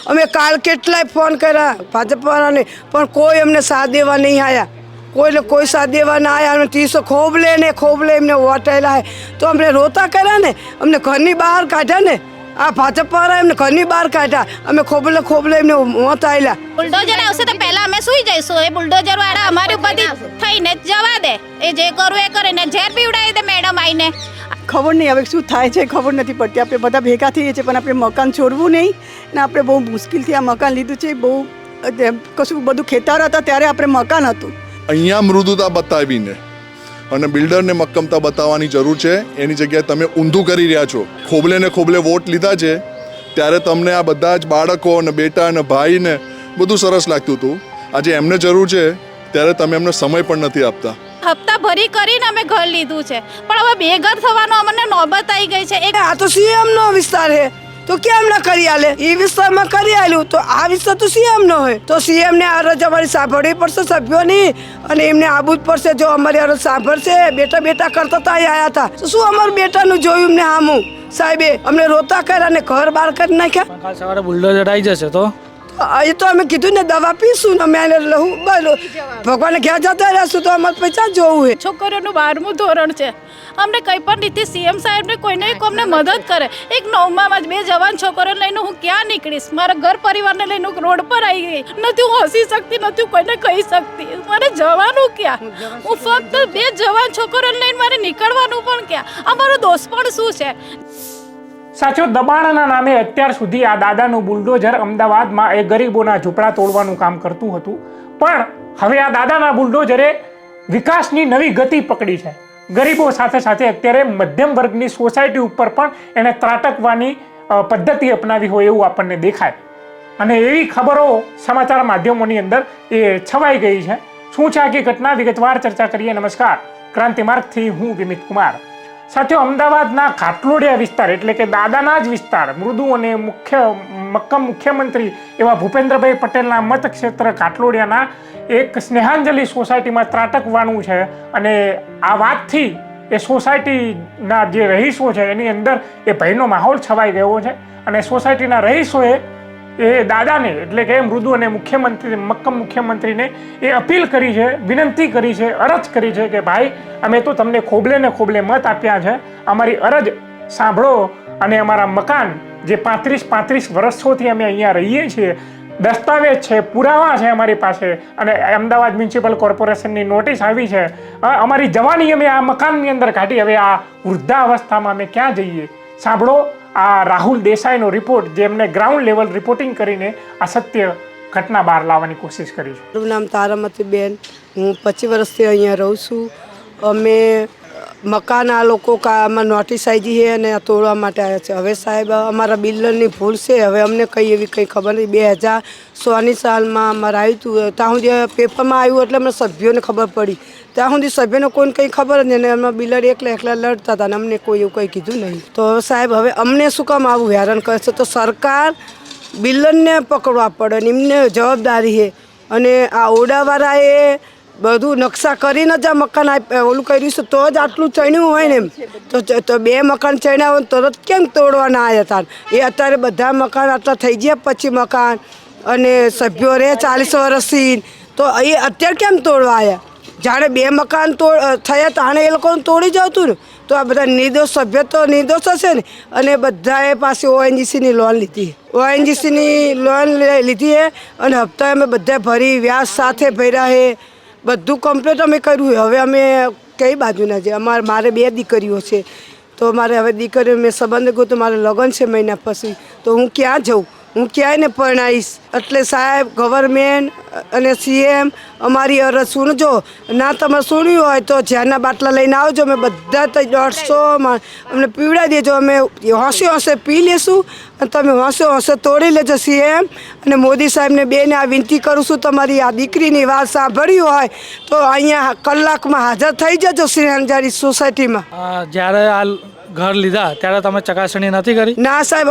અમે કાલ કેટલાય ફોન કર્યા ભાજપવાળાને પણ કોઈ અમને સાથ દેવા નહીં આવ્યા, કોઈ સાથ દેવા ના આવ્યા. અને 300 ખોબલે એમને વોટાયેલા હે તો અમને રોતા કર્યા ને, અમને ઘરની બહાર કાઢ્યા ને. આ ભાજપવાળા એમને ઘરની બહાર કાઢ્યા, અમે ખોબલે એમને મોત આવેલા. બુલડોઝર આવશે તો પહેલા અમે સુઈ જઈશું. એ બુલડોઝર વાળા અમારી ઉપરથી થઈને જવા દે, એ જે કરવું એ કરે ને ઝેર પીવડાવી દે મેડમ આવીને. ખબર નહીં હવે શું થાય છે, ખબર નથી પડતી. આપણે બધા ભેગા થઈએ છીએ પણ આપણે મકાન છોડવું નહીં ને. આપણે બહુ મુશ્કેલથી આ મકાન લીધું છે. બહુ કશું બધું ખેતર હતા ત્યારે આપણે મકાન હતું. અહીંયા મૃદુતા બતાવીને અને બિલ્ડરને મક્કમતા બતાવવાની જરૂર છે. એની જગ્યાએ તમે ઊંધું કરી રહ્યા છો. ખોબલે વોટ લીધા છે ત્યારે તમને આ બધા જ બાળકો અને બેટા અને ભાઈને બધું સરસ લાગતું હતું. આજે એમને જરૂર છે ત્યારે તમે એમને સમય પણ નથી આપતા. હપ્તા ભરી કરીને અમે ઘર લીધું છે પણ હવે બે ઘર થવાનો અમને નોબત આવી ગઈ છે. આ તો CM નો વિસ્તાર છે તો કેમ ના કરી આલે? એ વિસ્તારમાં કરી આલ્યું તો આ વિસ્તાર તો CM નો હોય તો CM ને આ રજ અમારી સાંભળવી પડશે સભ્યોની, અને એમને આવવું જ પડશે. જો અમારી આ સાંભળશે, બેટા કરતા હતા આવ્યા હતા તો શું અમારું બેટાનું જોયું એમને હામું સાહેબે અમને રોતા કર્યા અને ઘર બહાર કરી નાખ્યા. કાલ સવારે બુલડોઝર આવી જશે તો એ તો અમે કીધું ને દવા પીશું ને અમે લહું બોલો ભગવાન ઘેર જતા રહેશું તો અમારે પૈસા જોવું છે. છોકરીઓનું 12મું ધોરણ છે, અમને કંઈ પણ રીતે CM સાહેબને કોઈને અમને મદદ કરે. એક 9માં 2 જવાન છોકરીઓ લઈને હું ક્યાં નીકળીશ? મારા ઘર પરિવારને લઈને હું રોડ પર આવી ગઈ. નથી હું હસી શકતી, નથી કોઈને કહી શકતી. મારે જવાનું ક્યાં? હું ફક્ત 2 જવાન છોકરીઓ લઈને મારે નીકળવાનું પણ ક્યાં? અમારો દોસ્ત પણ શું છે? સાચો દબાણના નામે અત્યાર સુધી આ દાદાનું બુલડોઝર અમદાવાદમાં એ ગરીબોના ઝૂંપડા તોડવાનું કામ કરતું હતું. પણ હવે આ દાદાના બુલડોઝરે વિકાસની નવી ગતિ પકડી છે. ગરીબો સાથે સાથે અત્યારે મધ્યમ વર્ગની સોસાયટી ઉપર પણ એને ત્રાટકવાની પદ્ધતિ અપનાવી હોય એવું આપણને દેખાય. અને એવી ખબરો સમાચાર માધ્યમોની અંદર એ છવાઈ ગઈ છે. શું છે આખી ઘટના વિગતવાર ચર્ચા કરીએ. નમસ્કાર, ક્રાંતિ માર્ગથી હું વિમિત કુમાર. સાથીઓ, અમદાવાદના ઘાટલોડિયા વિસ્તાર એટલે કે દાદાના જ વિસ્તાર, મૃદુ અને મક્કમ મુખ્યમંત્રી એવા ભૂપેન્દ્રભાઈ પટેલના મતક્ષેત્ર ઘાટલોડિયાના એક સ્નેહાંજલિ સોસાયટીમાં ત્રાટકવાનું છે. અને આ વાતથી એ સોસાયટીના જે રહીશો છે એની અંદર એ ભયનો માહોલ છવાઈ ગયો છે. અને સોસાયટીના રહીશોએ એ દાદાને એટલે કે મૃદુ અને મક્કમ મુખ્યમંત્રીને એ અપીલ કરી છે, વિનંતી કરી છે, અરજ કરી છે કે ભાઈ અમે તો તમને ખોબલે મત આપ્યા છે, અમારી અરજ સાંભળો. અને અમારા મકાન જે 35 વર્ષોથી અમે અહીંયા રહીએ છીએ, દસ્તાવેજ છે, પુરાવા છે અમારી પાસે, અને અમદાવાદ મ્યુનિસિપલ કોર્પોરેશનની નોટિસ આવી છે. અમારી જવાની અમે આ મકાનની અંદર કાઢી. હવે આ વૃદ્ધાવસ્થામાં અમે ક્યાં જઈએ? સાંભળો આ રાહુલ દેસાઈનો રિપોર્ટ, જેમને ગ્રાઉન્ડ લેવલ રિપોર્ટિંગ કરીને આ સત્ય ઘટના બહાર લાવવાની કોશિશ કરી છે. મારું નામ તારામતીબેન, હું 25 વર્ષથી અહીંયા રહું છું. અમે મકાન આ લોકો આમાં નોટિસ આવી છે અને તોડવા માટે આવ્યા છે. હવે સાહેબ અમારા બિલ્ડરની ભૂલ છે. હવે અમને કંઈ એવી કંઈ ખબર નથી. 2016ની સાલમાં અમારે આવ્યું હતું, ત્યાં સુધી પેપરમાં આવ્યું એટલે અમને સભ્યોને ખબર પડી. ત્યાં સુધી સભ્યને કોઈને કંઈ ખબર જ નહીં. અને એમાં બિલ્ડર એકલા લડતા હતા અને અમને કોઈ એવું કંઈ કીધું નહીં. તો સાહેબ હવે અમને શું કામ આવું હેરાન કરે છે? તો સરકાર બિલ્ડરને પકડવા પડે અને એમને જવાબદારી છે. અને આ ઓડાવાળાએ બધું નકશા કરીને જ આ મકાન ઓલું કર્યું છે તો જ આટલું ચણ્યું હોય ને. એમ તો 2 મકાન ચણ્યા હોય તરત કેમ તોડવાના આવ્યા હતા? એ અત્યારે બધા મકાન આટલા થઈ ગયા પછી મકાન, અને સભ્યો રહે 40 વર્ષથી, તો એ અત્યારે કેમ તોડવા આવ્યા? જાણે 2 મકાન થયા તાણે એ લોકોને તોડી જતું ને. તો આ બધા નિર્દોષ સભ્ય તો નિર્દોષ હશે ને. અને બધાએ પાસે ONGCની લોન લીધી, ONGCની લોન લીધી છે અને હપ્તા અમે બધા ભરી, વ્યાજ સાથે ભર્યા છે. બધું કમ્પ્લીટ અમે કર્યું. હવે અમે કઈ બાજુના છે? મારે 2 દીકરીઓ છે તો મારે હવે દીકરીઓ મેં સંબંધ ગયો તો મારે લગ્ન છે મહિના પછી, તો હું ક્યાં જાઉં? હું ક્યાંય ને પરણાવીશ. એટલે સાહેબ ગવર્મેન્ટ અને CM અમારી અરજ સુનજો. ના તમારે સુન્યું હોય તો ઝેરના બાટલા લઈને આવજો. અમે બધા તો 150 અમને પીવડાવી દેજો. અમે હોંશે પી લેશું અને તમે હોંશે તોડી લેજો. CM અને મોદી સાહેબને બેને આ વિનંતી કરું છું, તમારી આ દીકરીની વાત સાંભળી હોય તો અહીંયા કલાકમાં હાજર થઈ જજો શ્રીહંજારી સોસાયટીમાં. જ્યારે આ ઘર લીધા ત્યારે તમે ચકાસણી નથી કરી? ના સાહેબ,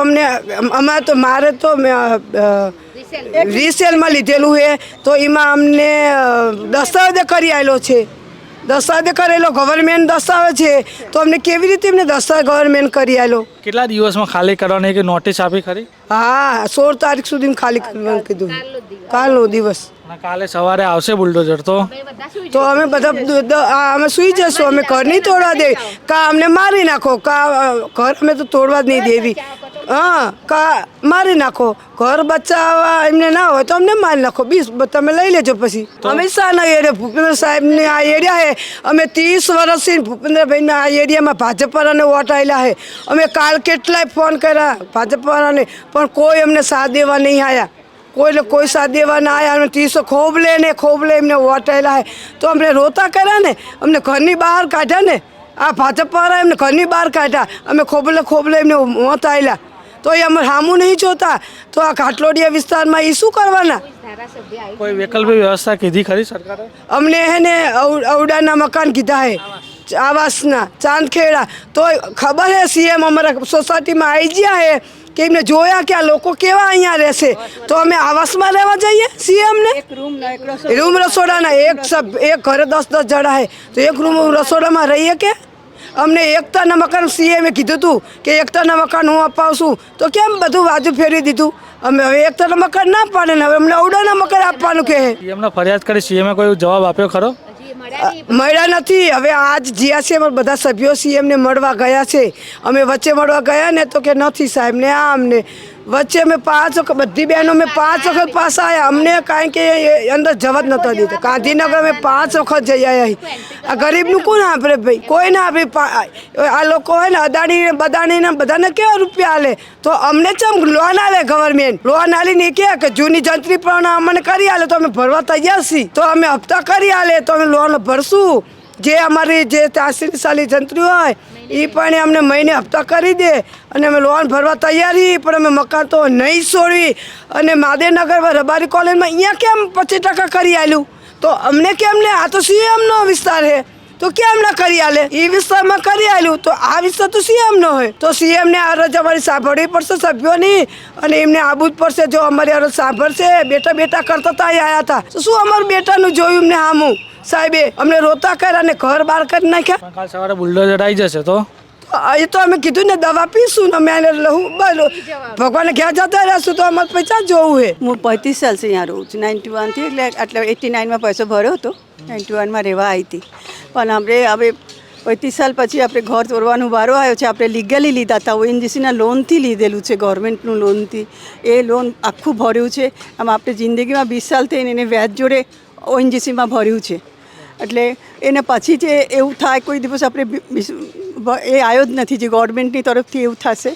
મારે તો રિસેલમાં લીધેલું છે તો એમાં અમને દસ્તાવેજ કરી આવેલો છે. દસ્તાવેજ કરેલો ગવર્મેન્ટ દસ્તાવેજ છે તો અમને કેવી રીતે એમને દસ્તાવેજ ગવર્મેન્ટ કરી આલો? કેટલા દિવસમાં ખાલી કરવાની કે નોટિસ આપી ખરી? હા 16 તારીખ સુધી ખાલી કરવાનું કીધું, કાલનો દિવસ. અને કાલે સવારે આવશે બુલડોઝર તો અમે બધા અમે સુઈ જશું, અમે ઘર નહીં તોડવા દે, કા અમને મારી નાખો, કા ઘર અમે તો તોડવા જ નહીં દેવી. હા, કા મારી નાખો, ઘર બચાવવા એમને ના હોય તો અમને મારી નાખો, તમે લઈ લેજો. પછી અમે શાના એરિયા ભૂપેન્દ્ર સાહેબને આ એરિયા હે, અમે 30 વર્ષથી ભૂપેન્દ્રભાઈના આ એરિયામાં ભાજપવાળાને વોટ આવેલા હે. અમે કાલ કેટલાય ફોન કર્યા ભાજપવાળાને, પણ કોઈ અમને સાથ દેવા નહીં આવ્યા. કોઈને કોઈ સાથ દેવા ના આવ્યા. અમે 30 ખોબલે એમને વોટ આવેલા હે તો અમને રોતા કર્યા ને, અમને ઘરની બહાર કાઢ્યા ને. આ ભાજપવાળા એમને ઘરની બહાર કાઢ્યા, અમે ખોબલે એમને વોટ આવેલા તો એ અમારે સામું નહીં જોતા. તો આ ઘાટલોડિયા વિસ્તારમાં એ શું કરવાના? કોઈ વૈકલ્પિક વ્યવસ્થા કીધી ખરી સરકારે? અમને હે ને અવડાના મકાન કીધા હે, આવાસના ચાંદખેડા. તો ખબર હે સીએમ અમારા સોસાયટીમાં આવી ગયા હે કે એમને જોયા કે આ લોકો કેવા અહીંયા રહેશે, તો અમે આવાસમાં રહેવા જઈએ સીએમને? રૂમ રસોડાના એક ઘરે 10 જણા હે તો એક રૂમ રસોડામાં રહીએ કે? અમને એકતાના મકાન સીએમે કીધું હતું કે એકતાના મકાન હું અપાવશું, તો કેમ બધું બાજુ ફેરવી દીધું? અમે હવે એકતાના મકાન ના પાડે ને હવે અમને અવડાના મકાન આપવાનું કહે. સીએમને ફરિયાદ કરી, સીએમે કોઈ જવાબ આપ્યો ખરો? મળ્યા નથી. હવે આજ જ્યાં છે બધા સભ્યો સીએમને મળવા ગયા છે. અમે વચ્ચે મળવા ગયા ને તો કે નથી સાહેબ ને આ અમને વચ્ચે અમે 5 વખત બધી બહેનો અમે 5 વખત પાછા આવ્યા. અમને કાંઈ કે અંદર જવા જ નહોતા દીધા. ગાંધીનગર અમે 5 વખત જઈ આવ્યા. આ ગરીબનું કોણ આપે ભાઈ? કોઈ ના આપે. આ લોકો હોય ને અદાણી બદાણીને બધાને કેવા રૂપિયા આલે, તો અમને ચમ લોન આલે ગવર્મેન્ટ? લોન આલીને કે જૂની જંત્રી પણ અમને કરી આલે તો અમે ભરવા તૈયાર છીએ. તો અમે હપ્તા કરી આલે તો અમે લોન ભરશું. જે અમારી જે 80 સાલી જંત્રી હોય એ પણ અમને મહિને હપ્તા કરી દે અને અમે લોન ભરવા તૈયારી. પણ અમે મકાન તો નહીં છોડવી. અને માદેનગર રબારી કોલેજમાં અહીંયા કેમ 25% કરી આલ્યું? તો અમને કેમ ને? આ તો સીએમનો વિસ્તાર છે તો કેમ ના કરી આલે? એ વિસ્તારમાં કરી આલ્યું તો આ વિસ્તાર તો સીએમનો હોય તો સીએમને આ રજ અમારી સાંભળવી પડશે સભ્યોની, અને એમને આવવું જ પડશે. જો અમારી આ સાંભળશે, બેટા કરતા હતા આવ્યા હતા તો શું અમારું બેટાનું જોયું એમને સામું? સાહેબે અમને રોતા કર્યા અને ઘર બહાર કરી નાખ્યા. કાલ સવારે બુલડોઝર આવી જશે તો એ તો અમે કીધું ને દવા પીશું ને અમે ભગવાને ક્યાં જતા રહેશું તો અમારે પૈસા જોવું હે. હું 35 સાલથી અહીંયા રહું છું, 91થી, એટલે આટલા 89માં પૈસો ભર્યો હતો, 91માં રહેવા આવી હતી. પણ આપણે હવે 35 સાલ પછી આપણે ઘર તોડવાનો વારો આવ્યો છે. આપણે લીગલી લીધા હતા, ઓએનજીસીના લોનથી લીધેલું છે, ગવર્મેન્ટનું લોનથી. એ લોન આખું ભર્યું છે. આમ આપણે જિંદગીમાં 20 સાલ થઈને એને વ્યાજ જોડે ઓએનજીસીમાં ભર્યું છે. એટલે એને પછી જે એવું થાય કોઈ દિવસ આપણે એ આવ્યો જ નથી જે ગવર્મેન્ટની તરફથી એવું થશે.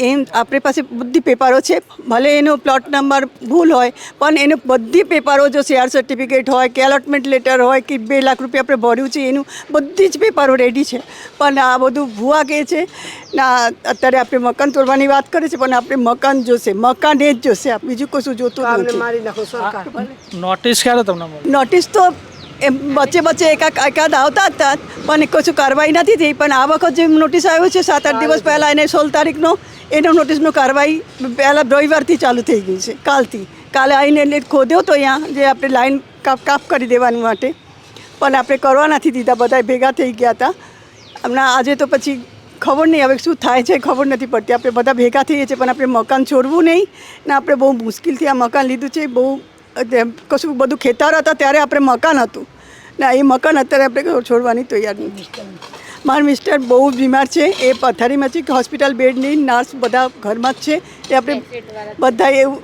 એમ આપણી પાસે બધી પેપરો છે, ભલે એનો પ્લોટ નંબર ભૂલ હોય પણ એને બધી પેપરો, જો શેર સર્ટિફિકેટ હોય કે એલોટમેન્ટ લેટર હોય કે 2 લાખ રૂપિયા આપણે ભર્યું છે એનું બધી જ પેપરો રેડી છે. પણ આ બધું ભૂવા કહે છે ના. અત્યારે આપણે મકાન તોડવાની વાત કરે છે પણ આપણે મકાન જોશે, મકાન એ જ જોશે, બીજું કશું જોતું નથી. મારી નાખો સરકાર. નોટિસ ક્યારે તમને મળી? નોટિસ તો એમ વચ્ચે એકાદ આવતા હતા પણ કશું કાર્યવાહી નથી થઈ. પણ આ વખત જે નોટિસ આવ્યો છે 7-8 દિવસ પહેલાં એને 16 તારીખનો એનો નોટિસનો કાર્યવાહી પહેલાં રવિવારથી ચાલુ થઈ ગઈ છે, કાલથી. કાલે આવીને એટલે ખોદ્યો તો અહીંયા જે આપણે લાઈન કાપ કરી દેવાની માટે, પણ આપણે કરવા નથી દીધા. બધા ભેગા થઈ ગયા હતા. હમણાં આજે તો પછી ખબર નહીં હવે શું થાય છે, ખબર નથી પડતી. આપણે બધા ભેગા થઈએ છીએ પણ આપણે મકાન છોડવું નહીં ને. આપણે બહુ મુશ્કેલથી આ મકાન લીધું છે. બહુ કશું બધું ખેતર હતા ત્યારે આપણે મકાન હતું ને એ મકાન અત્યારે આપણે છોડવાની તૈયાર નથી. મારા મિસ્ટર બહુ બીમાર છે, એ પથારીમાં છે, હોસ્પિટલ બેડની નર્સ બધા ઘરમાં જ છે. એ આપણે બધા એવું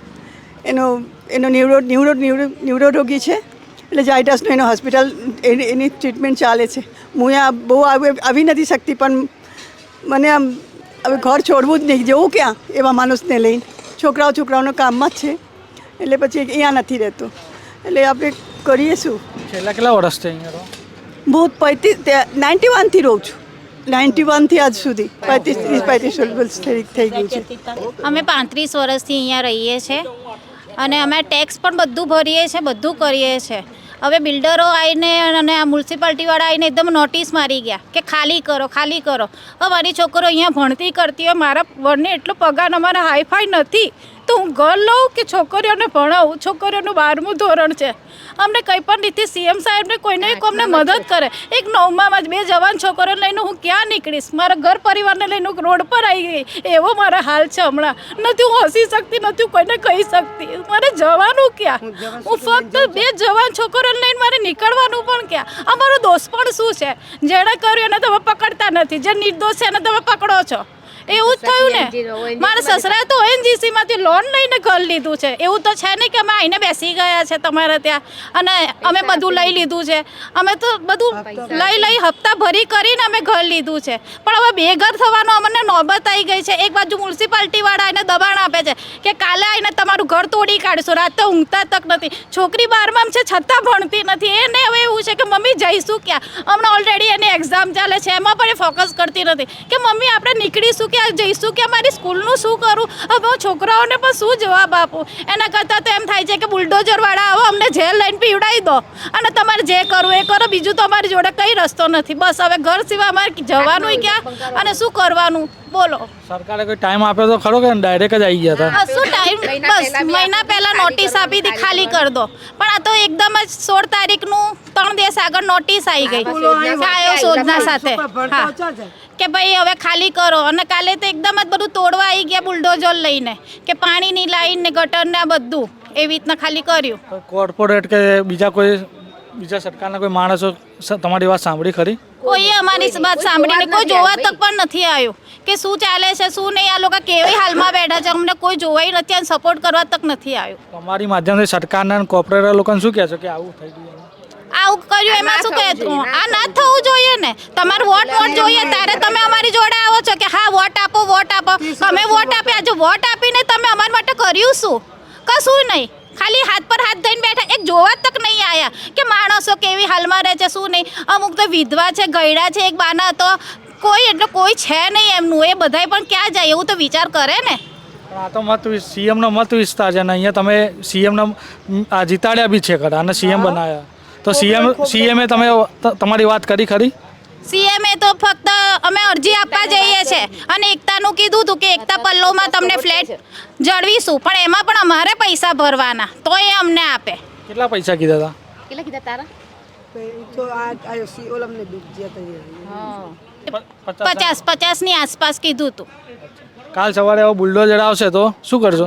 ન્યુરોરોગી છે એટલે જાયડસનો એનો હોસ્પિટલ એની ટ્રીટમેન્ટ ચાલે છે. હું અહીંયા બહુ આવી નથી શકતી પણ મને આમ હવે ઘર છોડવું જ નહીં. જવું ક્યાં એવા માણસને લઈને? છોકરાઓના કામમાં જ છે એટલે પછી અહીંયા નથી રહેતો. એટલે આપણે કરીએ શું? છેલ્લા કેટલા વર્ષથી અહીંયા રહો? હું 91થી રહું છું. 91થી આજ સુધી 35 વર્ષ થઈ ગયું છે. અમે 35 વર્ષથી અહીંયા રહીએ છીએ અને અમે ટેક્સ પણ બધું ભરીએ છીએ, બધું કરીએ છીએ. હવે બિલ્ડરો આવીને અને આ મ્યુનિસિપાલિટીવાળા આવીને એકદમ નોટિસ મારી ગયા કે ખાલી કરો. હવે મારી છોકરો અહીંયા ભણતી કરતી હોય, મારા વરને એટલો પગાર અમારા હાઈફાઈ નથી તો હું ઘર લઉં કે છોકરીઓને ભણાવું? છોકરીઓનું 12મું ધોરણ છે. અમને કંઈ પણ રીતે સીએમ સાહેબને કોઈને અમને મદદ કરે. એક 9મામાં જ 2 જવાન છોકરીઓને લઈને હું ક્યાં નીકળીશ? મારા ઘર પરિવારને લઈને હું રોડ પર આવી ગઈ. એવો મારો હાલ છે હમણાં. નથી હું હસી શકતી, નથી હું કોઈને કહી શકતી. મારે જવાનું ક્યાં? હું ફક્ત 2 જવાન છોકરીઓને લઈને મારે નીકળવાનું પણ ક્યાં? અમારો દોષ પણ શું છે? જેણે કર્યું એને તમે પકડતા નથી, જે નિર્દોષ છે એને તમે પકડો છો. એવું જ થયું ને. મારા સસરાએ તો ONGC માંથી લોન લઈને ઘર લીધું છે. એવું તો છે નહીં કે અમે આવીને બેસી ગયા છે તમારે ત્યાં અને અમે બધું લઈ લીધું છે. અમે તો બધું લઈ હપ્તા ભરી કરીને અમે ઘર લીધું છે. પણ હવે બેઘર થવાનો અમને નોબત આવી ગઈ છે. એક બાજુ મ્યુનિસિપાલિટીવાળા એને દબાણ આપે છે કે કાલે આવીને તમારું ઘર તોડી કાઢશું. રાતે ઊંઘતા તક નથી. છોકરી 12માં છે છતાં ભણતી નથી. એને હવે એવું છે કે મમ્મી જઈશું ક્યાં? હમણાં ઓલરેડી એની એક્ઝામ ચાલે છે, એમાં પણ એ ફોકસ કરતી નથી કે મમ્મી આપણે નીકળીશું કે જઈશું કે મારી સ્કૂલનું શું કરું? હવે હું છોકરાઓને પણ શું જવાબ આપું? એના કરતાં તો એમ થાય છે કે બુલડોઝરવાળા આવો, અમને જેલ લઈને પીવડાવી દો અને તમારે જે કરવું એ કરો. બીજું તો અમારી જોડે કંઈ રસ્તો નથી. બસ હવે ઘર સિવાય અમારે જવાનું ક્યાં અને શું કરવાનું? બોલો. સરકારે કોઈ ટાઈમ આપ્યો તો ખરો કે ડાયરેક્ટ જ આવી ગયા હતા? શું ટાઈમ? બસ મહિના પહેલા નોટિસ આપી હતી ખાલી કરી દો. પણ આ તો એકદમ જ 16 તારીખનું 3 દિવસ આગળ નોટિસ આવી ગઈ આયો શોધના સાથે. હા કે ભાઈ હવે ખાલી કરો. અને કાલે તો એકદમ જ બધું તોડવા આવી ગયા બુલડોઝર લઈને કે પાણીની લાઈન ને ગટર ને બધું એવી રીતના ખાલી કર્યું. કોર્પોરેટ કે બીજા સરકારના કોઈ માણસો તમારી વાત સાંભળી ખરી? કોઈએ અમારી વાત સાંભળીને કોઈ જોવા તક પણ નથી આવ્યું કે શું ચાલે છે શું નહીં. આ લોકો કેવી હાલમાં બેઠા છે અમને કોઈ જોવાય નથી અને સપોર્ટ કરવા તક નથી આવ્યું. તમારી માધ્યમથી સરકારના કોર્પોરેટ લોકોને શું કહેશો કે આવું થઈ ગયું? આવું કર્યું એમાં શું કહેતું? આ ના થવું જોઈએ ને. તમારે વોટ જોઈએ ત્યારે તમે અમારી જોડે આવો છો કે હા વોટ આપો વોટ આપો. અમે વોટ આપ્યા. આજે વોટ આપીને તમે અમારા માટે કર્યું શું? કશું નહીં. ખાલી હાથ પર હાથ ધઈને બેઠા. એક જોવા તક નહીં આવ્યા કે માણસો કેવી હાલમાં રહે છે શું નહીં. અમુક તો વિધવા છે, ગયડા છે. એક બાના તો કોઈ છે નહીં એમનું. એ બધાય પણ ક્યાં જાય એવું તો વિચાર કરે ને. આ તો સીએમનો મત વિસ્તાર છે ને અહીંયા તમે સીએમને જીતાડ્યા બી છે ખરા અને સીએમ બનાવ્યા. તો સીએમએ તમે તમારી વાત કરી ખરી? સીએમએ તો ફક્ત અમે અરજી આપવા જઈએ છે અને એકતાનું કીધું હતું કે એકતા પલ્લોમાં તમને ફ્લેટ જળવીશું. પણ એમાં પણ અમારે પૈસા ભરવાના તો એ અમને આપે. કેટલા પૈસા કીધા હતા? કેટલા કીધા તારા? તો આ ઓલમને દુખ જતા 50 ની આસપાસ કીધું હતું. કાલ સવારે બુલડોઝર આવશે તો શું કરશો?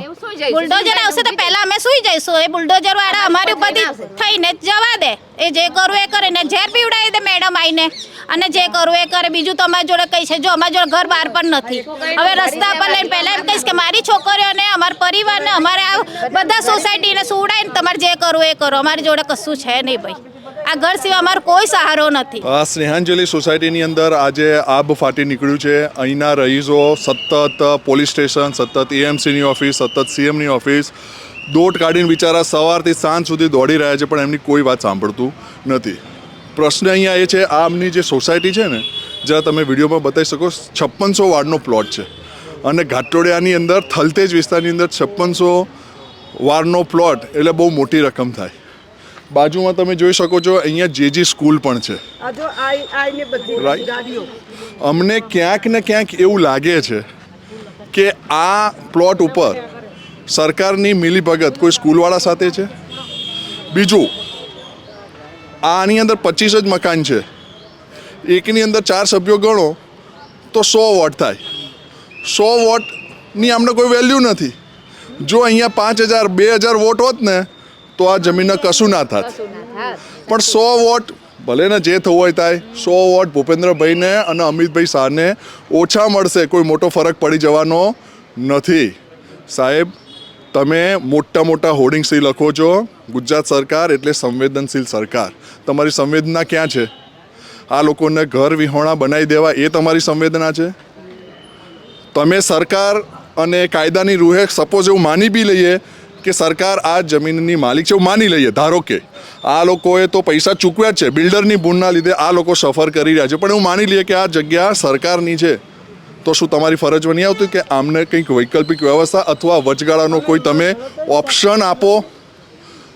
બુલડોઝર આવશે તો પહેલા અમે સુઈ જઈશું. એ બુલડોઝર વાળા અમારી ઉપરથી થઈને જવા દે. એ જે કરવું એ કરે ને ઝેર પીવડાવી દે મેડમ આવીને અને જે કરવું એ કરે. બીજું તો અમારી જોડે કઈ છે? જો અમારી જોડે ઘર બહાર પણ નથી. હવે રસ્તા પર લઈને પહેલા એમ કહીશ કે મારી છોકરીઓને અમારા પરિવારને અમારે આ બધા સોસાયટીને સુવડાવીને તમારે જે કરવું એ કરો. અમારી જોડે કશું છે નહીં ભાઈ. આ ઘર સિવાય અમારો કોઈ સહારો નથી. સ્નેહાંજલિ સોસાયટીની અંદર આજે આબ ફાટી નીકળ્યું છે. અહીંના રહીશો સતત પોલીસ સ્ટેશન, સતત એએમસીની ઓફિસ, સતત સીએમની ઓફિસ દોટ કાઢીને બિચારા સવારથી સાંજ સુધી દોડી રહ્યા છે પણ એમની કોઈ વાત સાંભળતું નથી. પ્રશ્ન અહીંયા એ છે આમની જે સોસાયટી છે ને જરા તમે વિડીયોમાં બતાવી શકો 5600 વારનો પ્લોટ છે અને ઘાટોડિયાની અંદર થલતેજ વિસ્તારની અંદર 5600 વારનો પ્લોટ એટલે બહુ મોટી રકમ થાય. બાજુમાં તમે જોઈ શકો છો અહીંયા જેજી સ્કૂલ પણ છે. અમને ક્યાંક ને ક્યાંક એવું લાગે છે કે આ પ્લોટ ઉપર સરકારની મિલીભગત કોઈ સ્કૂલવાળા સાથે છે. બીજું આની અંદર 25 જ મકાન છે. એકની અંદર 4 સભ્યો ગણો તો 100 વોટ થાય. 100 વોટની આમને કોઈ વેલ્યુ નથી. જો અહીંયા 5000 2000 વોટ હોત ને તો આ જમીનને કશું ના થાત. પણ 100 વોટ ભલે ને જે થવું હોય થાય. 100 વોટ ભૂપેન્દ્રભાઈને અને અમિતભાઈ શાહને ઓછા મળશે. કોઈ મોટો ફરક પડી જવાનો નથી. સાહેબ તમે મોટા મોટા હોર્ડિંગ્સથી લખો છો ગુજરાત સરકાર એટલે સંવેદનશીલ સરકાર. તમારી સંવેદના ક્યાં છે? આ લોકોને ઘર વિહોણા બનાવી દેવા એ તમારી સંવેદના છે? તમે સરકાર અને કાયદાની રૂહે સપોઝ એવું માની બી લઈએ કે સરકાર આ જમીનની માલિક છે, એવું માની લઈએ. ધારો કે આ લોકોએ તો પૈસા ચૂકવ્યા જ છે, બિલ્ડરની ભૂલના લીધે આ લોકો સફર કરી રહ્યા છે, પણ એવું માની લઈએ કે આ જગ્યા સરકારની છે, તો શું તમારી ફરજ બની આવતી કે આમને કંઈક વૈકલ્પિક વ્યવસ્થા અથવા વચગાળાનો કોઈ તમે ઓપ્શન આપો?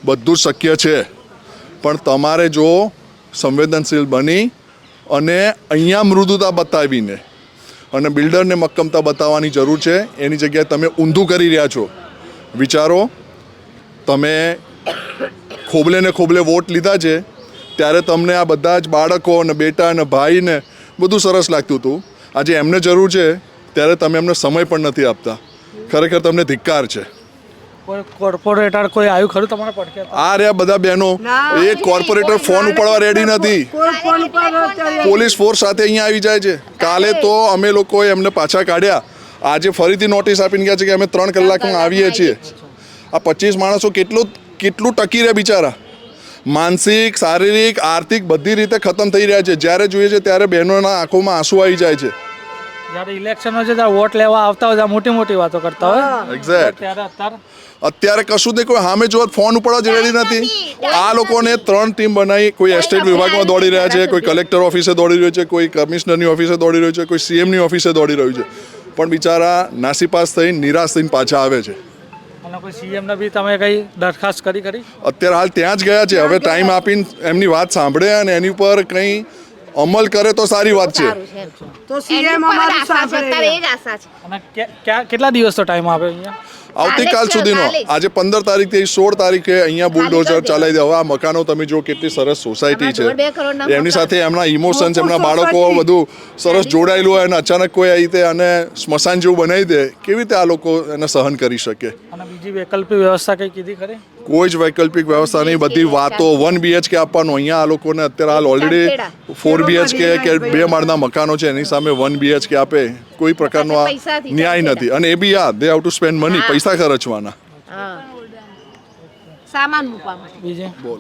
બધું જ શક્ય છે, પણ તમારે જો સંવેદનશીલ બની અને અહીંયા મૃદુતા બતાવીને અને બિલ્ડરને મક્કમતા બતાવવાની જરૂર છે. એની જગ્યાએ તમે ઊંધું કરી રહ્યા છો. વિચારો તમે ખોબલે ને ખોબલે વોટ લીધા છે ત્યારે તમને આ બધા જ બાળકો ને બેટા ને ભાઈ ને બધું સરસ લાગતું હતું. આજે એમને જરૂર છે ત્યારે તમે એમને સમય પણ નથી આપતા. ખરેખર તમને ધિક્કાર છે. કોઈ કોર્પોરેટર કોઈ આવ્યું ખરું તમારા પડખે? આ રહ્યા બધા બહેનો, એ કોર્પોરેટર ફોન ઉપાડવા રેડી નથી. પોલીસ ફોર્સ સાથે અહીંયા આવી જાય છે. કાલે તો અમે લોકોએ એમને પાછા કાઢ્યા. આજે ફરીથી નોટિસ આપીને ગયા છે કે અમે 3 કલાકમાં આવીએ છીએ. આ 25 માણસો કેટલું ટકી રહ્યા બિચારા. માનસિક, શારીરિક, આર્થિક બધી રીતે ખતમ થઈ રહ્યા છે. જ્યારે જોઈએ છે ત્યારે બહેનોના આંખોમાં આંસુ આવી જાય છે. જ્યારે ઇલેક્શન હોય છે ત્યારે વોટ લેવા આવતા હોય મોટી મોટી વાતો કરતા હોય. એક્ઝેક્ટ. અત્યારે કશું નહીં, કોઈ સામે જોવા ફોન ઉપાડવા જ રેડી નથી. આ લોકોને 3 ટીમ બનાવી, કોઈ એસ્ટેટ વિભાગમાં દોડી રહ્યા છે, કોઈ કલેક્ટર ઓફિસે દોડી રહ્યું છે, કોઈ કમિશનરની ઓફિસે દોડી રહ્યું છે, કોઈ સીએમની ઓફિસે દોડી રહ્યું છે. પણ બિચારા નાસીપાસ થઈને નિરાશ થઈને પાછા આવે છે. અને કોઈ સીએમને બી તમે કઈ દરખાસ્ત કરી? અત્યારે હાલ ત્યાં જ ગયા છે. હવે ટાઈમ આપીને એમની વાત સાંભળે અને એની પર કંઈ અમલ કરે તો સારી વાત છે. તો સીએમ અમારું સાંભળે. અને કેટલા દિવસનો ટાઈમ આપે અહીંયા? આવતીકાલ સુધીનો. આજે 15 તારીખથી 16 તારીખે અહીંયા બુલડોઝર ચલાવી દે. હવે આ મકાનો તમે જો કેટલી સરસ સોસાયટી છે. એમની સાથે એમના ઇમોશન્સ, એમના બાળકો બધું સરસ જોડાયેલું હોય અને અચાનક કોઈ આવી રીતે અને સ્મશાન જેવું બનાવી દે, કેવી રીતે આ લોકો એને સહન કરી શકે? અને બીજી વૈકલ્પિક વ્યવસ્થા કઈ કીધી ખરી? કોઈ જ વૈકલ્પિક વ્યવસ્થા નહીં. બધી વાતો 1 BHK આપવાનું. અહીંયા આ લોકોને અત્યારે હાલ ઓલરેડી 4 BHK કે 2 માળના મકાનો છે, એની સામે 1 BHK આપે. કોઈ પ્રકારનો આ ન્યાય નથી. અને એ બી they have to spend money, પૈસા ખર્ચવાના. સામાન મૂકવા માટે. બીજે